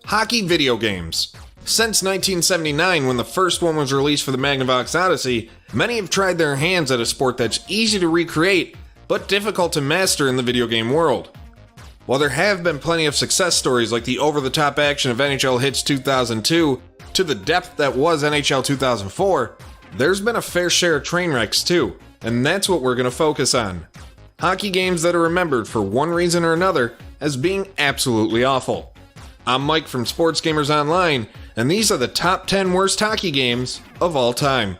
Hockey video games. Since 1979, when the first one was released for the Magnavox Odyssey, many have tried their hands at a sport that's easy to recreate, but difficult to master in the video game world. While there have been plenty of success stories like the over-the-top action of NHL Hitz 2002 to the depth that was NHL 2004, there's been a fair share of train wrecks too, and that's what we're going to focus on. Hockey games that are remembered for one reason or another as being absolutely awful. I'm Mike from Sports Gamers Online, and these are the top 10 worst hockey games of all time.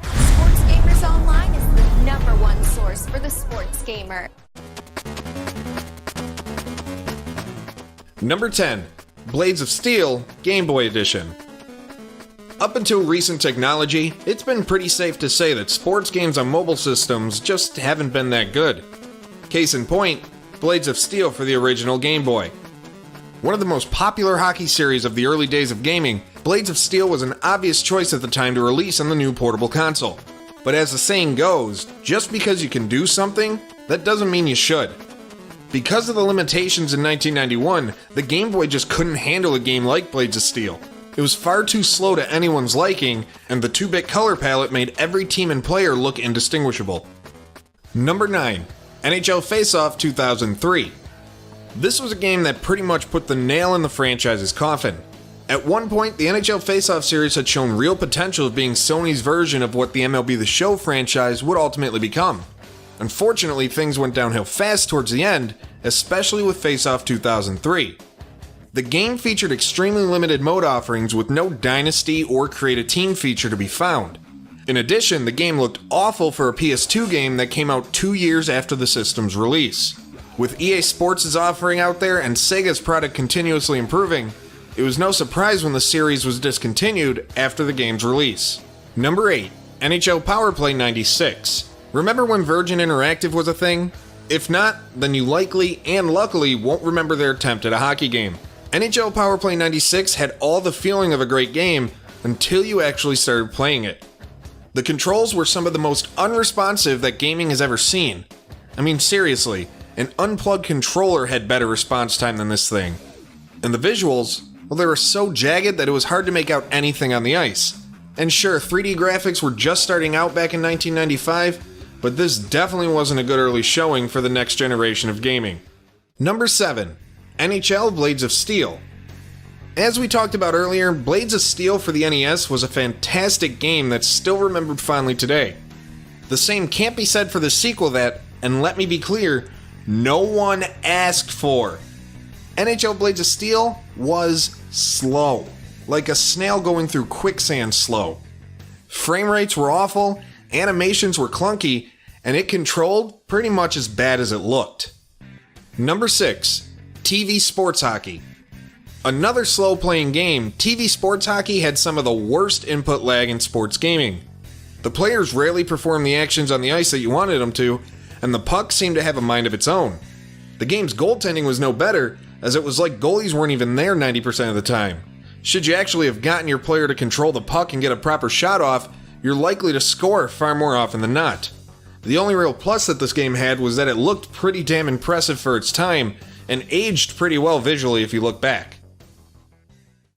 Sports Gamers Online is the #1 source for the sports gamer. Number 10. Blades of Steel Game Boy Edition. Up until recent technology, it's been pretty safe to say that sports games on mobile systems just haven't been that good. Case in point, Blades of Steel for the original Game Boy. One of the most popular hockey series of the early days of gaming, Blades of Steel was an obvious choice at the time to release on the new portable console. But as the saying goes, just because you can do something, that doesn't mean you should. Because of the limitations in 1991, the Game Boy just couldn't handle a game like Blades of Steel. It was far too slow to anyone's liking, and the 2-bit color palette made every team and player look indistinguishable. Number 9. NHL Faceoff 2003. This was a game that pretty much put the nail in the franchise's coffin. At one point, the NHL Faceoff series had shown real potential of being Sony's version of what the MLB The Show franchise would ultimately become. Unfortunately, things went downhill fast towards the end, especially with Faceoff 2003. The game featured extremely limited mode offerings with no Dynasty or Create a Team feature to be found. In addition, the game looked awful for a PS2 game that came out 2 years after the system's release. With EA Sports' offering out there and Sega's product continuously improving, it was no surprise when the series was discontinued after the game's release. Number 8. NHL Powerplay 96. Remember when Virgin Interactive was a thing? If not, then you likely and luckily won't remember their attempt at a hockey game. NHL Powerplay 96 had all the feeling of a great game until you actually started playing it. The controls were some of the most unresponsive that gaming has ever seen. I mean, seriously, an unplugged controller had better response time than this thing. And the visuals, well, they were so jagged that it was hard to make out anything on the ice. And sure, 3D graphics were just starting out back in 1995, but this definitely wasn't a good early showing for the next generation of gaming. Number 7. NHL Blades of Steel. As we talked about earlier, Blades of Steel for the NES was a fantastic game that's still remembered fondly today. The same can't be said for the sequel that, and let me be clear, no one asked for. NHL Blades of Steel was slow, like a snail going through quicksand slow. Frame rates were awful, animations were clunky, and it controlled pretty much as bad as it looked. Number 6. TV Sports Hockey. Another slow-playing game, TV Sports Hockey had some of the worst input lag in sports gaming. The players rarely performed the actions on the ice that you wanted them to, and the puck seemed to have a mind of its own. The game's goaltending was no better, as it was like goalies weren't even there 90% of the time. Should you actually have gotten your player to control the puck and get a proper shot off, you're likely to score far more often than not. The only real plus that this game had was that it looked pretty damn impressive for its time, and aged pretty well visually if you look back.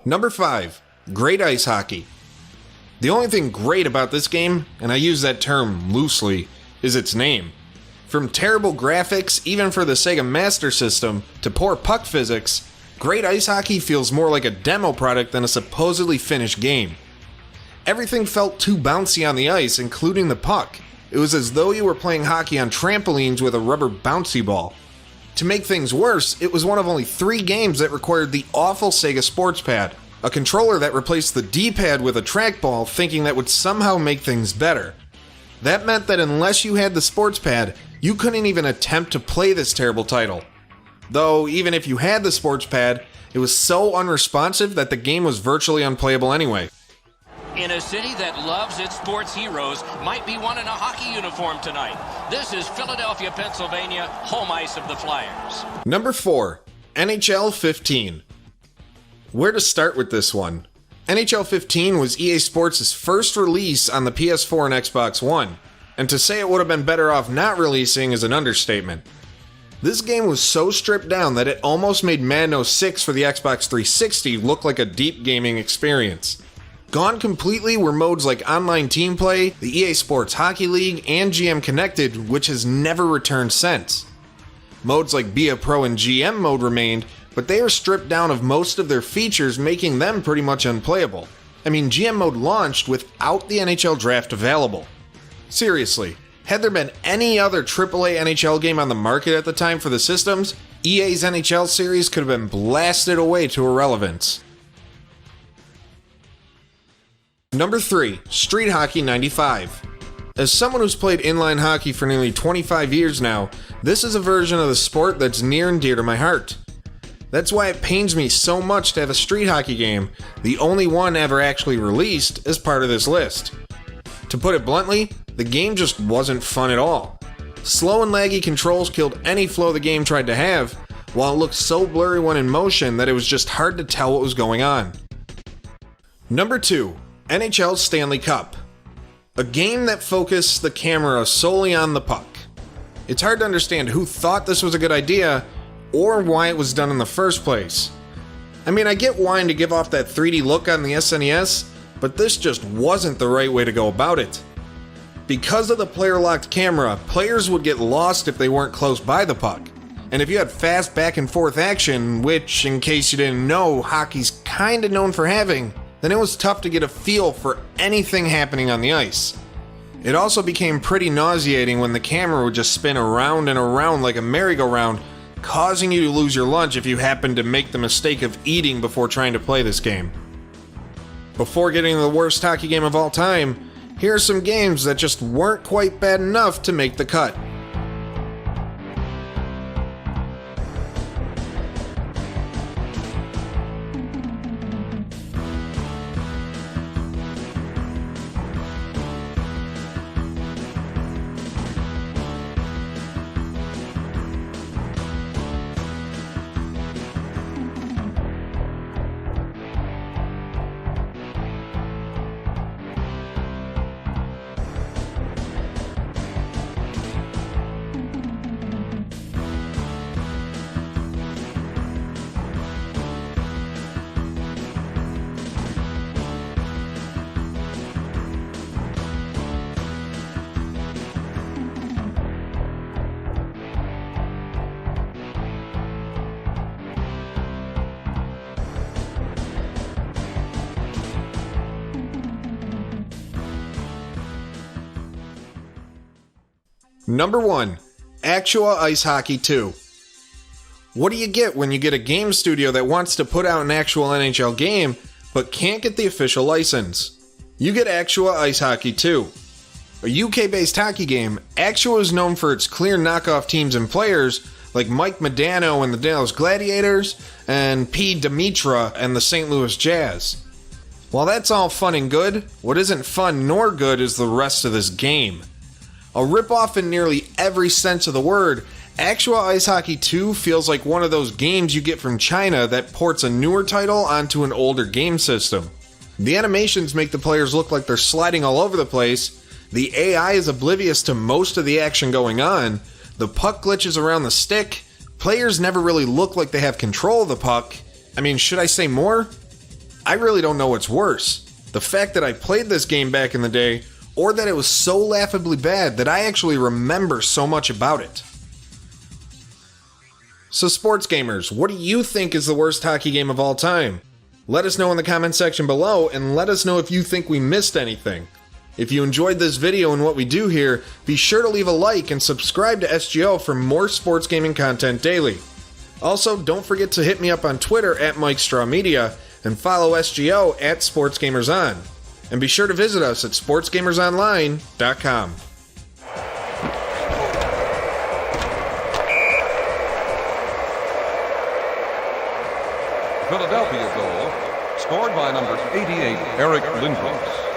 Number 5. Great Ice Hockey. The only thing great about this game, and I use that term loosely, is its name. From terrible graphics, even for the Sega Master System, to poor puck physics, Great Ice Hockey feels more like a demo product than a supposedly finished game. Everything felt too bouncy on the ice, including the puck. It was as though you were playing hockey on trampolines with a rubber bouncy ball. To make things worse, it was one of only 3 games that required the awful Sega Sports Pad, a controller that replaced the D-pad with a trackball, thinking that would somehow make things better. That meant that unless you had the Sports Pad, you couldn't even attempt to play this terrible title. Though, even if you had the Sports Pad, it was so unresponsive that the game was virtually unplayable anyway. In a city that loves its sports heroes, might be one in a hockey uniform tonight. This is Philadelphia, Pennsylvania, home ice of the Flyers. Number 4. NHL 15. Where to start with this one? NHL 15 was EA Sports' first release on the PS4 and Xbox One, and to say it would have been better off not releasing is an understatement. This game was so stripped down that it almost made Madden 06 for the Xbox 360 look like a deep gaming experience. Gone completely were modes like online team play, the EA Sports Hockey League, and GM Connected, which has never returned since. Modes like Be a Pro and GM mode remained, but they were stripped down of most of their features, making them pretty much unplayable. I mean, GM mode launched without the NHL draft available. Seriously. Had there been any other AAA NHL game on the market at the time for the systems, EA's NHL series could have been blasted away to irrelevance. Number 3, Street Hockey 95. As someone who's played inline hockey for nearly 25 years now, this is a version of the sport that's near and dear to my heart. That's why it pains me so much to have a street hockey game, the only one ever actually released, as part of this list. To put it bluntly, the game just wasn't fun at all. Slow and laggy controls killed any flow the game tried to have, while it looked so blurry when in motion that it was just hard to tell what was going on. Number 2, NHL Stanley Cup. A game that focused the camera solely on the puck. It's hard to understand who thought this was a good idea, or why it was done in the first place. I mean, I get wanting to give off that 3D look on the SNES, but this just wasn't the right way to go about it. Because of the player-locked camera, players would get lost if they weren't close by the puck. And if you had fast back and forth action, which, in case you didn't know, hockey's kinda known for having, then it was tough to get a feel for anything happening on the ice. It also became pretty nauseating when the camera would just spin around and around like a merry-go-round, causing you to lose your lunch if you happened to make the mistake of eating before trying to play this game. Before getting to the worst hockey game of all time, here are some games that just weren't quite bad enough to make the cut. Number 1, Actua Ice Hockey 2. What do you get when you get a game studio that wants to put out an actual NHL game, but can't get the official license? You get Actua Ice Hockey 2. A UK-based hockey game, Actua is known for its clear knockoff teams and players, like Mike Modano and the Dallas Gladiators, and P. Dimitra and the St. Louis Jazz. While that's all fun and good, what isn't fun nor good is the rest of this game. A ripoff in nearly every sense of the word, Actua Ice Hockey 2 feels like one of those games you get from China that ports a newer title onto an older game system. The animations make the players look like they're sliding all over the place, the AI is oblivious to most of the action going on, the puck glitches around the stick, players never really look like they have control of the puck. I mean, should I say more? I really don't know what's worse. The fact that I played this game back in the day, or that it was so laughably bad that I actually remember so much about it. So sports gamers, what do you think is the worst hockey game of all time? Let us know in the comment section below, and let us know if you think we missed anything. If you enjoyed this video and what we do here, be sure to leave a like and subscribe to SGO for more sports gaming content daily. Also, don't forget to hit me up on Twitter at MikeStrawMedia and follow SGO at SportsGamersOn. And be sure to visit us at sportsgamersonline.com. Philadelphia goal, scored by number 88, Eric Lindros.